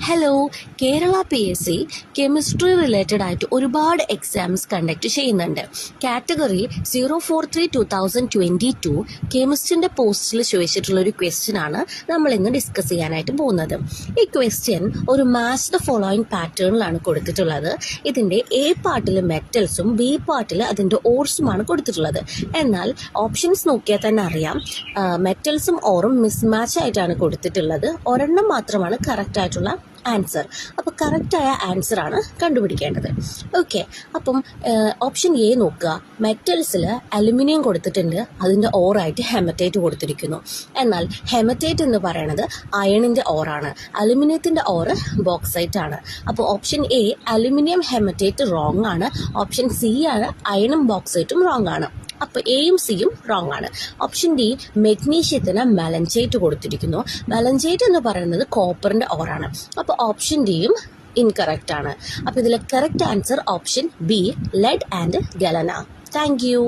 Hello, Kerala PSC chemistry related ആയിട്ട് ഒരുപാട് exams conduct ചെയ്യുന്നുണ്ട്. കാറ്റഗറി 043-2022 കെമിസ്ട്രിൻ്റെ പോസ്റ്റിൽ ചോദിച്ചിട്ടുള്ള ഒരു ക്വസ്റ്റ്യൻ ആണ് നമ്മൾ ഇന്ന് ഡിസ്കസ് ചെയ്യാനായിട്ട് പോകുന്നത്. ഈ ക്വസ്റ്റ്യൻ ഒരു മാച്ച് ദ ഫോളോയിങ് പാറ്റേണിലാണ് കൊടുത്തിട്ടുള്ളത്. ഇതിൻ്റെ A പാർട്ടിൽ മെറ്റൽസും B പാർട്ടിൽ അതിൻ്റെ ഓർസുമാണ് കൊടുത്തിട്ടുള്ളത്. എന്നാൽ ഓപ്ഷൻസ് നോക്കിയാൽ തന്നെ അറിയാം, മെറ്റൽസും ഓറും മിസ്മാച്ച് ആയിട്ടാണ് കൊടുത്തിട്ടുള്ളത്. ഒരെണ്ണം മാത്രമാണ് കറക്റ്റ് ആയിട്ടുള്ള ആൻസർ. അപ്പോൾ കറക്റ്റായ ആൻസർ ആണ് കണ്ടുപിടിക്കേണ്ടത്. ഓക്കെ, അപ്പം ഓപ്ഷൻ A നോക്കുക. മെറ്റൽസിൽ അലുമിനിയം കൊടുത്തിട്ടുണ്ട്, അതിൻ്റെ ഓറായിട്ട് ഹെമറ്റൈറ്റ് കൊടുത്തിരിക്കുന്നു. എന്നാൽ ഹെമറ്റൈറ്റ് എന്ന് പറയുന്നത് അയണിൻ്റെ ഓറാണ്, അലുമിനിയത്തിൻ്റെ ഓറ് ബോക്സൈറ്റ് ആണ്. അപ്പോൾ option A aluminium haematite wrong ആണ്. ഓപ്ഷൻ C ആണ് അയണും ബോക്സൈറ്റും റോങ് ആണ്. അപ്പോൾ എയും സിയും റോങ് ആണ്. ഓപ്ഷൻ ഡി മെഗ്നീഷ്യത്തിന് മെലഞ്ചൈറ്റ് കൊടുത്തിരിക്കുന്നു. മെലഞ്ചൈറ്റ് എന്ന് പറയുന്നത് കോപ്പറിൻ്റെ ഓറാണ്. അപ്പോൾ ഓപ്ഷൻ ഡിയും ഇൻകറക്റ്റ് ആണ്. അപ്പോൾ ഇതിലെ correct answer option B lead and galena. Thank U.